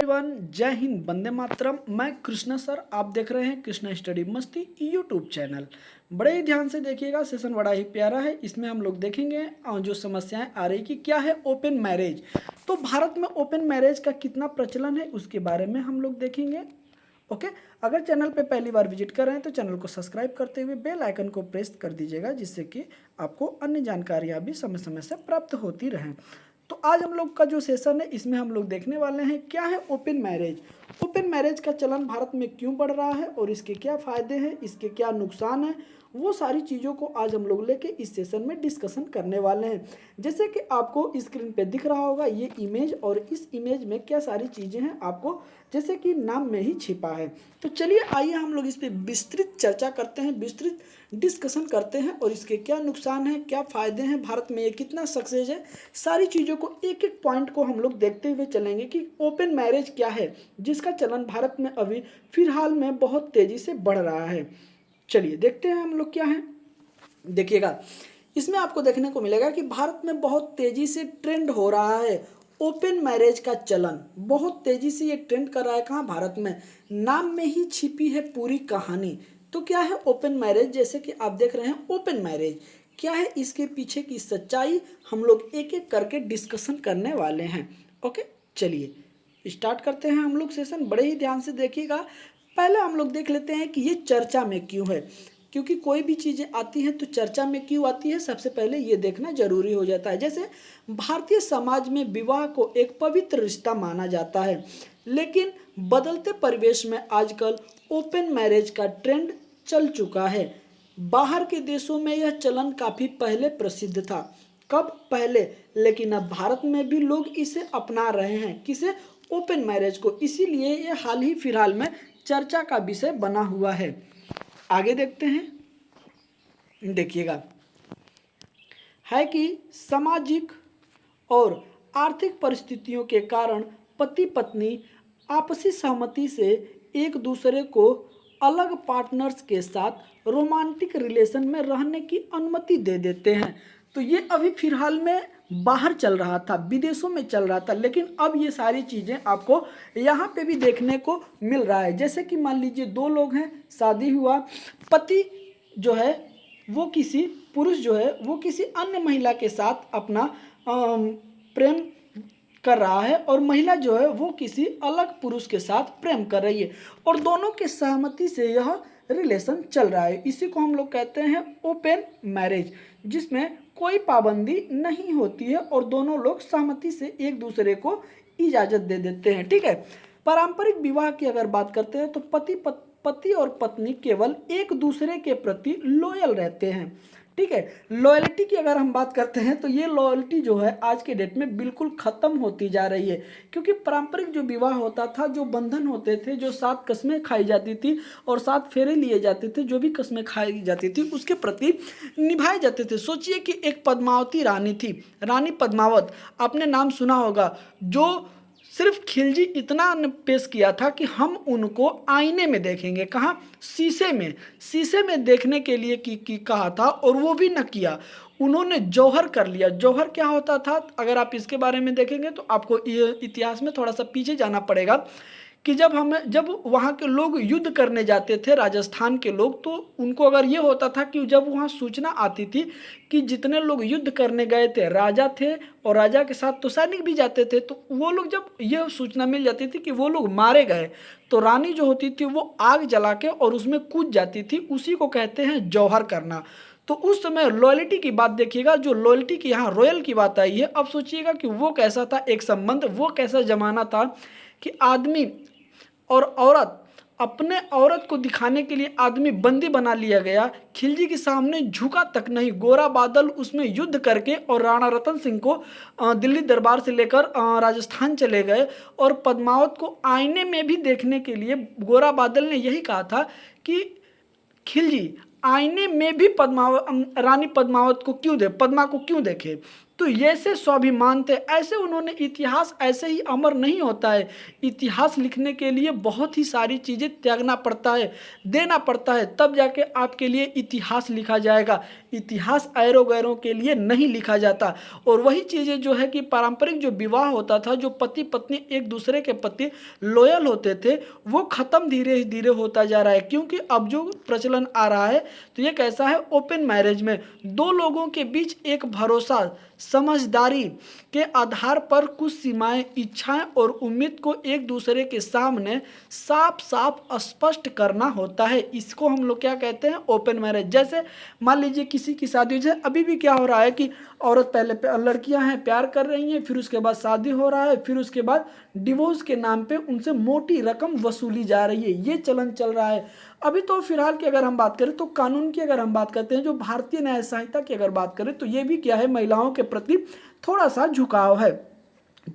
Everyone, जय हिंद, वंदे मातरम। मैं Krishna sir, आप देख रहे हैं कृष्णा स्टडी मस्ती यूट्यूब चैनल। बड़े ही ध्यान से देखिएगा, सेशन बड़ा ही प्यारा है। इसमें हम लोग देखेंगे जो समस्याएं आ रही कि क्या है ओपन मैरिज। तो भारत में ओपन मैरिज का कितना प्रचलन है उसके बारे में हम लोग देखेंगे। ओके, अगर चैनल पे पहली बार विजिट कर रहे हैं तो चैनल को सब्सक्राइब करते हुए बेल आइकन को प्रेस कर दीजिएगा, जिससे कि आपको अन्य जानकारियाँ भी समय समय से प्राप्त होती रहें। तो आज हम लोग का जो सेशन है इसमें हम लोग देखने वाले हैं क्या है ओपन मैरिज। ओपन मैरिज का चलन भारत में क्यों बढ़ रहा है और इसके क्या फ़ायदे हैं, इसके क्या नुकसान हैं, वो सारी चीज़ों को आज हम लोग लेके इस सेशन में डिस्कशन करने वाले हैं। जैसे कि आपको स्क्रीन पे दिख रहा होगा ये इमेज, और इस इमेज में क्या सारी चीज़ें हैं आपको जैसे कि नाम में ही छिपा है। तो चलिए आइए हम लोग इस पर विस्तृत चर्चा करते हैं, विस्तृत डिस्कशन करते हैं और इसके क्या नुकसान हैं, क्या फ़ायदे हैं, भारत में ये कितना सक्सेस है, सारी चीज़ों को एक एक पॉइंट को हम लोग देखते हुए चलेंगे कि ओपन मैरिज क्या है जिसका चलन भारत में अभी फिलहाल में बहुत तेज़ी से बढ़ रहा है। चलिए देखते हैं हम लोग क्या है। देखिएगा, इसमें आपको देखने को मिलेगा कि भारत में बहुत तेज़ी से ट्रेंड हो रहा है ओपन मैरिज का चलन। बहुत तेज़ी से ये ट्रेंड कर रहा है। कहाँ? भारत में। नाम में ही छिपी है पूरी कहानी। तो क्या है ओपन मैरिज? जैसे कि आप देख रहे हैं ओपन मैरिज क्या है, इसके पीछे की सच्चाई हम लोग एक एक करके डिस्कशन करने वाले हैं। ओके, चलिए स्टार्ट करते हैं हम लोग सेशन। बड़े ही ध्यान से देखिएगा। पहले हम लोग देख लेते हैं कि ये चर्चा में क्यों है, क्योंकि कोई भी चीज़ें आती हैं तो चर्चा में क्यों आती है, सबसे पहले ये देखना जरूरी हो जाता है। जैसे भारतीय समाज में विवाह को एक पवित्र रिश्ता माना जाता है, लेकिन बदलते परिवेश में आजकल ओपन मैरिज का ट्रेंड चल चुका है। बाहर के देशों में यह चलन काफ़ी पहले प्रसिद्ध था। कब? पहले। लेकिन अब भारत में भी लोग इसे अपना रहे हैं। किसे? ओपन मैरिज को। इसीलिए ये हाल ही फिलहाल में चर्चा का विषय बना हुआ है। आगे देखते हैं। देखिएगा, है कि सामाजिक और आर्थिक परिस्थितियों के कारण पति पत्नी आपसी सहमति से एक दूसरे को अलग पार्टनर्स के साथ रोमांटिक रिलेशन में रहने की अनुमति दे देते हैं। तो ये अभी फिलहाल में बाहर चल रहा था, विदेशों में चल रहा था, लेकिन अब ये सारी चीज़ें आपको यहाँ पे भी देखने को मिल रहा है। जैसे कि मान लीजिए दो लोग हैं, शादी हुआ, पति जो है वो किसी पुरुष जो है वो किसी अन्य महिला के साथ अपना प्रेम कर रहा है, और महिला जो है वो किसी अलग पुरुष के साथ प्रेम कर रही है, और दोनों के सहमति से यह रिलेशन चल रहा है। इसी को हम लोग कहते हैं ओपन मैरिज, जिसमें कोई पाबंदी नहीं होती है और दोनों लोग सहमति से एक दूसरे को इजाज़त दे देते हैं। ठीक है। पारंपरिक विवाह की अगर बात करते हैं तो पति और पत्नी केवल एक दूसरे के प्रति लॉयल रहते हैं। ठीक है। लॉयल्टी की अगर हम बात करते हैं तो ये लॉयल्टी जो है आज के डेट में बिल्कुल ख़त्म होती जा रही है, क्योंकि पारंपरिक जो विवाह होता था, जो बंधन होते थे, जो 7 कस्में खाई जाती थी और 7 फेरे लिए जाते थे, जो भी कस्में खाई जाती थी उसके प्रति निभाए जाते थे। सोचिए कि एक पद्मावती रानी थी, रानी पद्मावत, आपने नाम सुना होगा, जो सिर्फ खिलजी इतना ने पेश किया था कि हम उनको आईने में देखेंगे। कहाँ? शीशे में। शीशे में देखने के लिए की कहा था, और वो भी न किया, उन्होंने जौहर कर लिया। जौहर क्या होता था? अगर आप इसके बारे में देखेंगे तो आपको ये इतिहास में थोड़ा सा पीछे जाना पड़ेगा कि जब वहाँ के लोग युद्ध करने जाते थे, राजस्थान के लोग, तो उनको अगर ये होता था कि जब वहाँ सूचना आती थी कि जितने लोग युद्ध करने गए थे राजा थे, और राजा के साथ तो सैनिक भी जाते थे, तो वो लोग जब ये सूचना मिल जाती थी कि वो लोग मारे गए, तो रानी जो होती थी वो आग जला के और उसमें कूद जाती थी। उसी को कहते हैं जौहर करना। तो उस समय लॉयल्टी की बात देखिएगा, जो लॉयल्टी की यहाँ रॉयल की बात आई है। अब सोचिएगा कि वो कैसा था एक संबंध, वो कैसा जमाना था कि आदमी और औरत, अपने औरत को दिखाने के लिए आदमी बंदी बना लिया गया, खिलजी के सामने झुका तक नहीं। गोरा बादल उसमें युद्ध करके और राणा रतन सिंह को दिल्ली दरबार से लेकर राजस्थान चले गए, और पद्मावत को आईने में भी देखने के लिए गोरा बादल ने यही कहा था कि खिलजी आईने में भी रानी पद्मावत को क्यों पद्मा को क्यों देखे। तो ऐसे स्वाभिमान थे, ऐसे उन्होंने इतिहास ऐसे ही अमर नहीं होता है। इतिहास लिखने के लिए बहुत ही सारी चीज़ें त्यागना पड़ता है, देना पड़ता है, तब जाके आपके लिए इतिहास लिखा जाएगा। इतिहास ऐरों गैरों के लिए नहीं लिखा जाता। और वही चीज़ें जो है कि पारंपरिक जो विवाह होता था, जो पति पत्नी एक दूसरे के प्रति लॉयल होते थे, वो ख़त्म धीरे धीरे होता जा रहा है। क्योंकि अब जो प्रचलन आ रहा है तो ये कैसा है, ओपन मैरिज में दो लोगों के बीच एक भरोसा, समझदारी के आधार पर कुछ सीमाएं, इच्छाएं और उम्मीद को एक दूसरे के सामने साफ साफ स्पष्ट करना होता है। इसको हम लोग क्या कहते हैं, ओपन मैरिज। जैसे मान लीजिए किसी की शादी, जैसे अभी भी क्या हो रहा है कि औरत पहले लड़कियां हैं प्यार कर रही हैं, फिर उसके बाद शादी हो रहा है, फिर उसके बाद डिवोर्स के नाम पे उनसे मोटी रकम वसूली जा रही है। ये चलन चल रहा है अभी। तो फिलहाल की अगर हम बात करें तो कानून की अगर हम बात करते हैं, जो भारतीय न्याय संहिता की अगर बात करें, तो ये भी क्या है, महिलाओं के प्रति थोड़ा सा झुकाव है।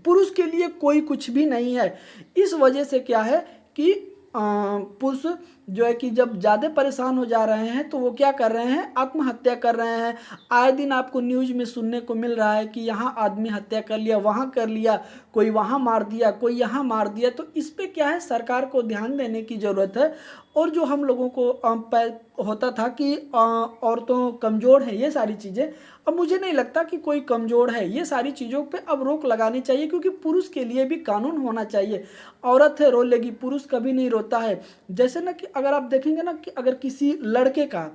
पुरुष के लिए कोई कुछ भी नहीं है। इस वजह से क्या है कि पुरुष जो है कि जब ज़्यादा परेशान हो जा रहे हैं तो वो क्या कर रहे हैं, आत्महत्या कर रहे हैं। आए दिन आपको न्यूज़ में सुनने को मिल रहा है कि यहाँ आदमी हत्या कर लिया, वहाँ कर लिया, कोई वहाँ मार दिया, कोई यहाँ मार दिया। तो इस पे क्या है, सरकार को ध्यान देने की ज़रूरत है। और जो हम लोगों को होता था कि औरतों कमज़ोर हैं, ये सारी चीज़ें, अब मुझे नहीं लगता कि कोई कमज़ोर है। ये सारी चीज़ों पे अब रोक लगानी चाहिए, क्योंकि पुरुष के लिए भी कानून होना चाहिए। औरत है रो लेगी, पुरुष कभी नहीं रोता है। जैसे ना कि अगर आप देखेंगे ना कि अगर किसी लड़के का,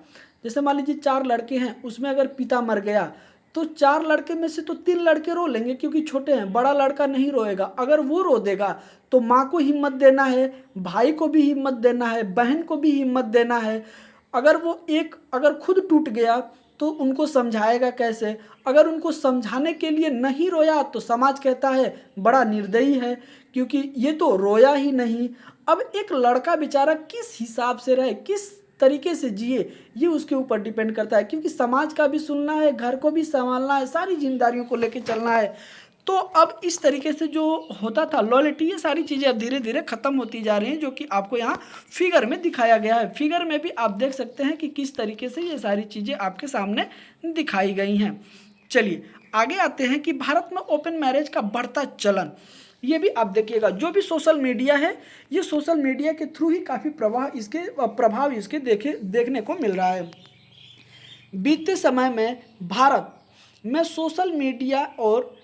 जैसे मान लीजिए 4 लड़के हैं, उसमें अगर पिता मर गया तो 4 लड़के में से तो 3 लड़के रो लेंगे क्योंकि छोटे हैं, बड़ा लड़का नहीं रोएगा। अगर वो रो देगा तो माँ को हिम्मत देना है, भाई को भी हिम्मत देना है, बहन को भी हिम्मत देना है। अगर वो अगर खुद टूट गया तो उनको समझाएगा कैसे? अगर उनको समझाने के लिए नहीं रोया तो समाज कहता है बड़ा निर्दयी है, क्योंकि ये तो रोया ही नहीं। अब एक लड़का बेचारा किस हिसाब से रहे, किस तरीके से जिए, ये उसके ऊपर डिपेंड करता है, क्योंकि समाज का भी सुनना है, घर को भी संभालना है, सारी जिम्मेदारियों को लेकर चलना है। तो अब इस तरीके से जो होता था लॉयल्टी, ये सारी चीज़ें अब धीरे धीरे ख़त्म होती जा रही हैं, जो कि आपको यहाँ फिगर में दिखाया गया है। फिगर में भी आप देख सकते हैं कि किस तरीके से ये सारी चीज़ें आपके सामने दिखाई गई हैं। चलिए आगे आते हैं कि भारत में ओपन मैरिज का बढ़ता चलन, ये भी आप देखिएगा। जो भी सोशल मीडिया है, ये सोशल मीडिया के थ्रू ही काफ़ी प्रभाव इसके देखने को मिल रहा है। बीते समय में भारत में सोशल मीडिया और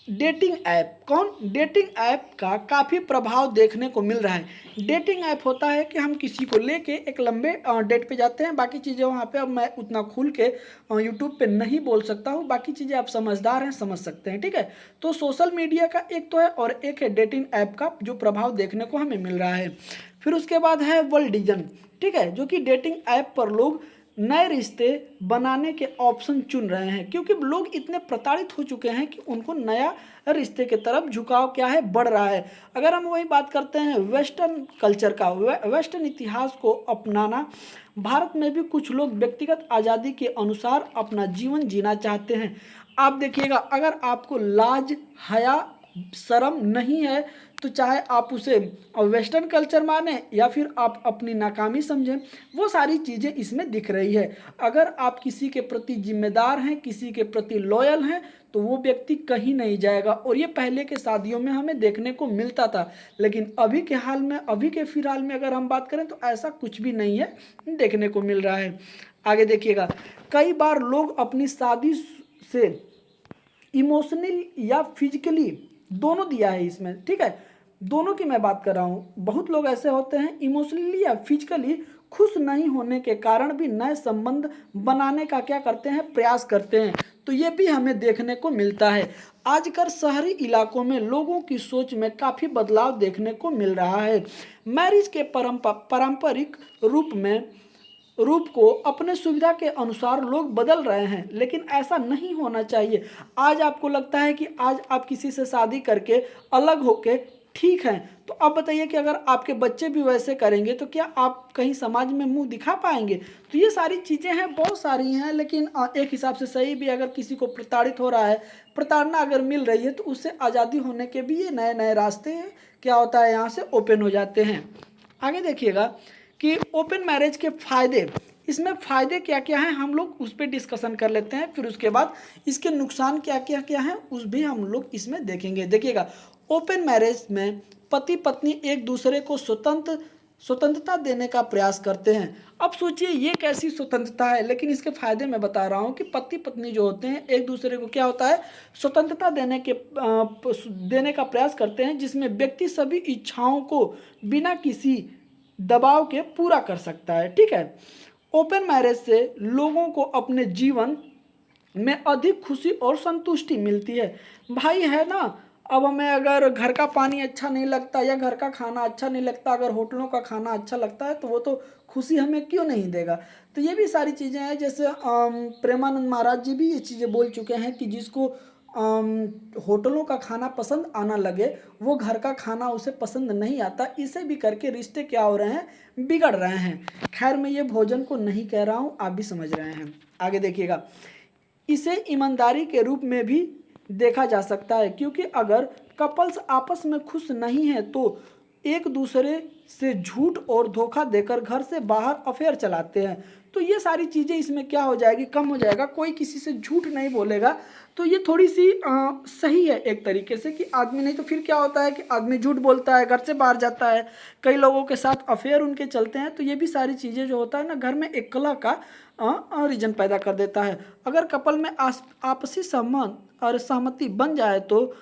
डेटिंग ऐप का काफ़ी प्रभाव देखने को मिल रहा है। डेटिंग ऐप होता है कि हम किसी को लेके एक लंबे डेट पे जाते हैं। बाकी चीज़ें वहाँ पे अब मैं उतना खुल के यूट्यूब पे नहीं बोल सकता हूँ, बाकी चीज़ें आप समझदार हैं, समझ सकते हैं, ठीक है। तो सोशल मीडिया का एक तो है और एक है डेटिंग ऐप का जो प्रभाव देखने को हमें मिल रहा है। फिर उसके बाद है वर्ल्डिजन, ठीक है, जो कि डेटिंग ऐप पर लोग नए रिश्ते बनाने के ऑप्शन चुन रहे हैं, क्योंकि लोग इतने प्रताड़ित हो चुके हैं कि उनको नया रिश्ते की तरफ झुकाव क्या है, बढ़ रहा है। अगर हम वही बात करते हैं वेस्टर्न कल्चर का, वेस्टर्न इतिहास को अपनाना, भारत में भी कुछ लोग व्यक्तिगत आज़ादी के अनुसार अपना जीवन जीना चाहते हैं। आप देखिएगा, अगर आपको लाज, हया, शर्म नहीं है तो चाहे आप उसे वेस्टर्न कल्चर माने या फिर आप अपनी नाकामी समझें, वो सारी चीज़ें इसमें दिख रही है। अगर आप किसी के प्रति जिम्मेदार हैं, किसी के प्रति लॉयल हैं, तो वो व्यक्ति कहीं नहीं जाएगा। और ये पहले के शादियों में हमें देखने को मिलता था, लेकिन अभी के फिलहाल में अगर हम बात करें तो ऐसा कुछ भी नहीं है, देखने को मिल रहा है। आगे देखिएगा, कई बार लोग अपनी शादी से इमोशनल या फिजिकली, दोनों दिया है इसमें, ठीक है, दोनों की मैं बात कर रहा हूँ। बहुत लोग ऐसे होते हैं इमोशनली या फिजिकली खुश नहीं होने के कारण भी नए संबंध बनाने का क्या करते हैं, प्रयास करते हैं। तो ये भी हमें देखने को मिलता है। आजकल शहरी इलाकों में लोगों की सोच में काफ़ी बदलाव देखने को मिल रहा है। मैरिज के पारंपरिक रूप को अपने सुविधा के अनुसार लोग बदल रहे हैं, लेकिन ऐसा नहीं होना चाहिए। आज आपको लगता है कि आज आप किसी से शादी करके अलग होके ठीक हैं, तो अब बताइए कि अगर आपके बच्चे भी वैसे करेंगे तो क्या आप कहीं समाज में मुंह दिखा पाएंगे? तो ये सारी चीज़ें हैं, बहुत सारी हैं, लेकिन एक हिसाब से सही भी। अगर किसी को प्रताड़ित हो रहा है, प्रताड़ना अगर मिल रही है, तो उससे आज़ादी होने के भी ये नए नए रास्ते क्या होता है यहाँ से ओपन हो जाते हैं। आगे देखिएगा कि ओपन मैरिज के फ़ायदे, इसमें फ़ायदे क्या क्या हैं हम लोग उस पर डिस्कशन कर लेते हैं, फिर उसके बाद इसके नुकसान क्या क्या क्या हैं उस भी हम लोग इसमें देखेंगे। देखिएगा, ओपन मैरिज में पति पत्नी एक दूसरे को स्वतंत्रता देने का प्रयास करते हैं। अब सोचिए ये कैसी स्वतंत्रता है, लेकिन इसके फायदे मैं बता रहा हूँ कि पति पत्नी जो होते हैं एक दूसरे को क्या होता है, स्वतंत्रता देने का प्रयास करते हैं, जिसमें व्यक्ति सभी इच्छाओं को बिना किसी दबाव के पूरा कर सकता है। ठीक है, ओपन मैरिज से लोगों को अपने जीवन में अधिक खुशी और संतुष्टि मिलती है। भाई है ना, अब हमें अगर घर का पानी अच्छा नहीं लगता या घर का खाना अच्छा नहीं लगता, अगर होटलों का खाना अच्छा लगता है तो वो तो खुशी हमें क्यों नहीं देगा। तो ये भी सारी चीज़ें हैं, जैसे प्रेमानंद महाराज जी भी ये चीज़ें बोल चुके हैं कि जिसको होटलों का खाना पसंद आना लगे वो घर का खाना उसे पसंद नहीं आता। इसे भी करके रिश्ते क्या हो रहे हैं, बिगड़ रहे हैं। खैर मैं ये भोजन को नहीं कह रहा हूँ, आप भी समझ रहे हैं। आगे देखिएगा, इसे ईमानदारी के रूप में भी देखा जा सकता है, क्योंकि अगर कपल्स आपस में खुश नहीं है तो एक दूसरे से झूठ और धोखा देकर घर से बाहर अफेयर चलाते हैं। तो ये सारी चीज़ें इसमें क्या हो जाएगी, कम हो जाएगा। कोई किसी से झूठ नहीं बोलेगा, तो ये थोड़ी सी सही है एक तरीके से कि आदमी, नहीं तो फिर क्या होता है कि आदमी झूठ बोलता है, घर से बाहर जाता है, कई लोगों के साथ अफेयर उनके चलते हैं। तो ये भी सारी चीज़ें जो होता है ना, घर में एक कलह का रीजन पैदा कर देता है। अगर कपल में आपसी संबंध और सहमति बन जाए तो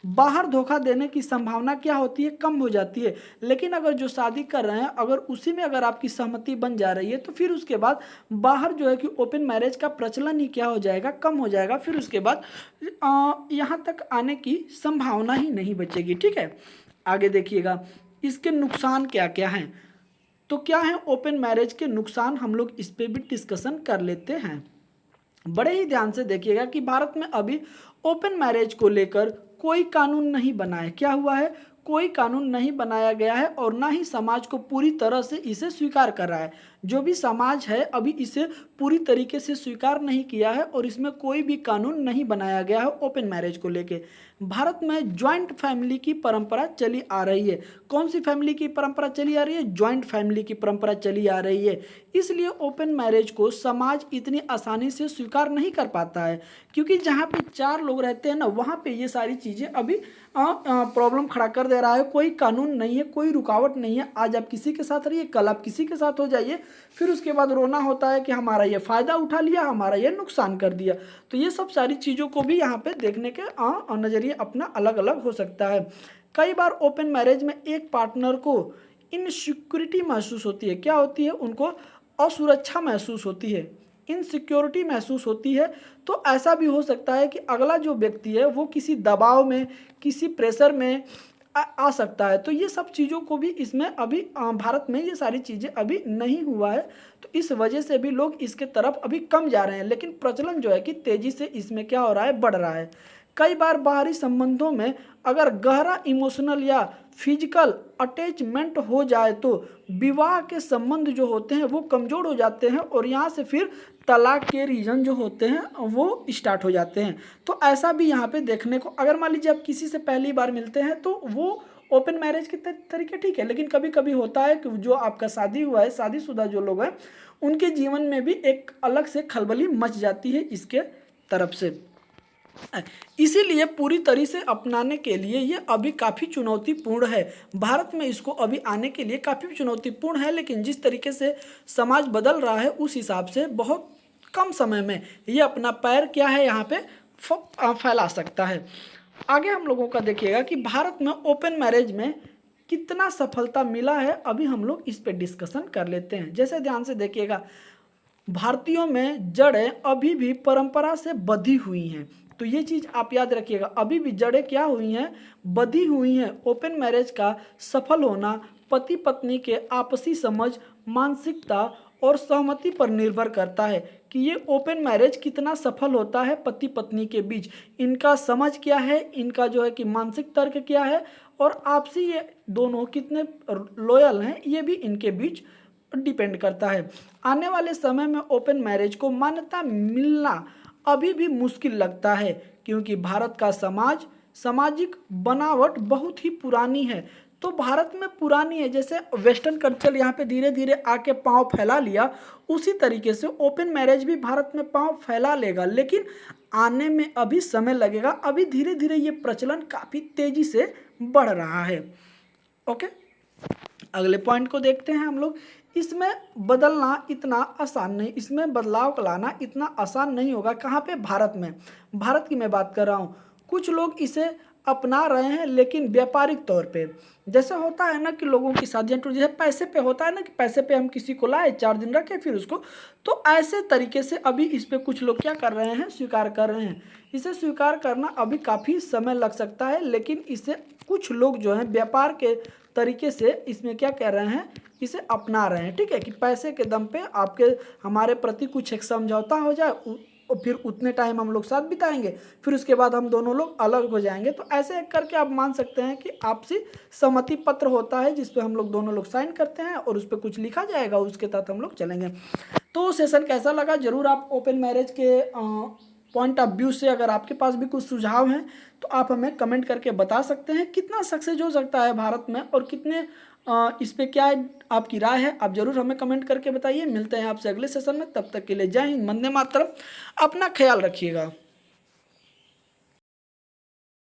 बाहर धोखा देने की संभावना क्या होती है, कम हो जाती है। लेकिन अगर जो शादी कर रहे हैं अगर उसी में अगर आपकी सहमति बन जा रही है तो फिर उसके बाद बाहर जो है कि ओपन मैरिज का प्रचलन ही क्या हो जाएगा, कम हो जाएगा। फिर उसके बाद यहाँ तक आने की संभावना ही नहीं बचेगी। ठीक है, आगे देखिएगा इसके नुकसान क्या क्या हैं। तो क्या है ओपन मैरिज के नुकसान, हम लोग इस पर भी डिस्कशन कर लेते हैं। बड़े ही ध्यान से देखिएगा कि भारत में अभी ओपन मैरिज को लेकर कोई कानून नहीं बना है। क्या हुआ है, कोई कानून नहीं बनाया गया है और ना ही समाज को पूरी तरह से इसे स्वीकार कर रहा है। जो भी समाज है अभी इसे पूरी तरीके से स्वीकार नहीं किया है और इसमें कोई भी कानून नहीं बनाया गया है ओपन मैरिज को लेके। भारत में ज्वाइंट फैमिली की परंपरा चली आ रही है। कौन सी फैमिली की परंपरा चली आ रही है, ज्वाइंट फैमिली की परंपरा चली आ रही है। इसलिए ओपन मैरिज को समाज इतनी आसानी से स्वीकार नहीं कर पाता है, क्योंकि जहाँ पे 4 लोग रहते हैं ना, वहाँ पे ये सारी चीज़ें अभी प्रॉब्लम खड़ा कर दे रहा है। कोई कानून नहीं है, कोई रुकावट नहीं है। आज आप किसी के साथ रहिए, कल आप किसी के साथ हो जाइए, फिर उसके बाद रोना होता है कि हमारा ये फ़ायदा उठा लिया, हमारा ये नुकसान कर दिया। तो ये सब सारी चीज़ों को भी यहाँ पे देखने के नज़रिए अपना अलग अलग हो सकता है। कई बार ओपन मैरिज में एक पार्टनर को इनसिक्योरिटी महसूस होती है। क्या होती है, उनको असुरक्षा महसूस होती है, इनसिक्योरिटी महसूस होती है। तो ऐसा भी हो सकता है कि अगला जो व्यक्ति है वो किसी दबाव में, किसी प्रेशर में आ सकता है। तो ये सब चीज़ों को भी इसमें अभी भारत में ये सारी चीज़ें अभी नहीं हुआ है, तो इस वजह से भी लोग इसके तरफ अभी कम जा रहे हैं। लेकिन प्रचलन जो है कि तेज़ी से इसमें क्या हो रहा है, बढ़ रहा है। कई बार बाहरी संबंधों में अगर गहरा इमोशनल या फिजिकल अटैचमेंट हो जाए तो विवाह के संबंध जो होते हैं वो कमज़ोर हो जाते हैं और यहाँ से फिर तलाक के रीज़न जो होते हैं वो स्टार्ट हो जाते हैं। तो ऐसा भी यहाँ पे देखने को, अगर मान लीजिए आप किसी से पहली बार मिलते हैं तो वो ओपन मैरिज के तरीके ठीक है, लेकिन कभी कभी होता है कि जो आपका शादी हुआ है, शादीशुदा जो लोग हैं, उनके जीवन में भी एक अलग से खलबली मच जाती है इसके तरफ से। इसीलिए पूरी तरह से अपनाने के लिए ये अभी काफ़ी चुनौतीपूर्ण है। भारत में इसको अभी आने के लिए काफ़ी चुनौतीपूर्ण है, लेकिन जिस तरीके से समाज बदल रहा है उस हिसाब से बहुत कम समय में ये अपना पैर क्या है यहाँ पे फैला सकता है। आगे हम लोगों का देखिएगा कि भारत में ओपन मैरिज में कितना सफलता मिला है, अभी हम लोग इस पर डिस्कशन कर लेते हैं। जैसे ध्यान से देखिएगा, भारतीयों में जड़ें अभी भी परंपरा से बंधी हुई हैं। तो ये चीज़ आप याद रखिएगा, अभी भी जड़ें क्या हुई हैं, बंधी हुई हैं। ओपन मैरिज का सफल होना पति पत्नी के आपसी समझ, मानसिकता और सहमति पर निर्भर करता है कि ये ओपन मैरिज कितना सफल होता है पति पत्नी के बीच। इनका समझ क्या है, इनका जो है कि मानसिक तर्क क्या है और आपसी ये दोनों कितने लॉयल हैं, ये भी इनके बीच डिपेंड करता है। आने वाले समय में ओपन मैरिज को मान्यता मिलना अभी भी मुश्किल लगता है, क्योंकि भारत का सामाजिक बनावट बहुत ही पुरानी है। तो भारत में पुरानी है, जैसे वेस्टर्न कल्चर यहाँ पे धीरे धीरे आके पाँव फैला लिया, उसी तरीके से ओपन मैरिज भी भारत में पाँव फैला लेगा, लेकिन आने में अभी समय लगेगा। अभी धीरे धीरे ये प्रचलन काफ़ी तेजी से बढ़ रहा है। ओके, अगले पॉइंट को देखते हैं हम लोग। इसमें बदलना इतना आसान नहीं, इसमें बदलाव लाना इतना आसान नहीं होगा। कहाँ पे? भारत में। भारत की मैं बात कर रहा हूँ। कुछ लोग इसे अपना रहे हैं, लेकिन व्यापारिक तौर पे। जैसे होता है ना कि लोगों की शादियाँ टूट, जैसे पैसे पे होता है ना कि पैसे पे हम किसी को लाए, 4 दिन रखे फिर उसको, तो ऐसे तरीके से अभी इस पे कुछ लोग क्या कर रहे हैं? स्वीकार कर रहे हैं। इसे स्वीकार करना अभी काफ़ी समय लग सकता है, लेकिन इसे कुछ लोग जो हैं व्यापार के तरीके से इसमें क्या कह रहे हैं? इसे अपना रहे हैं। ठीक है, कि पैसे के दम पे आपके हमारे प्रति कुछ एक समझौता हो जाए, और फिर उतने टाइम हम लोग साथ बिताएंगे, फिर उसके बाद हम दोनों लोग अलग हो जाएंगे। तो ऐसे करके आप मान सकते हैं कि आपसी सहमति पत्र होता है, जिसपे हम लोग दोनों लोग साइन करते हैं और उस पर कुछ लिखा जाएगा, उसके तहत हम लोग चलेंगे। तो सेशन कैसा लगा जरूर आप ओपन मैरिज के पॉइंट ऑफ व्यू से, अगर आपके पास भी कुछ सुझाव हैं तो आप हमें कमेंट करके बता सकते हैं। कितना सक्सेस हो सकता है भारत में, और कितने इस पे क्या आपकी राय है, आप जरूर हमें कमेंट करके बताइए। मिलते हैं आपसे अगले सेशन में, तब तक के लिए जय हिंद, वंदे मातरम। अपना ख्याल रखिएगा।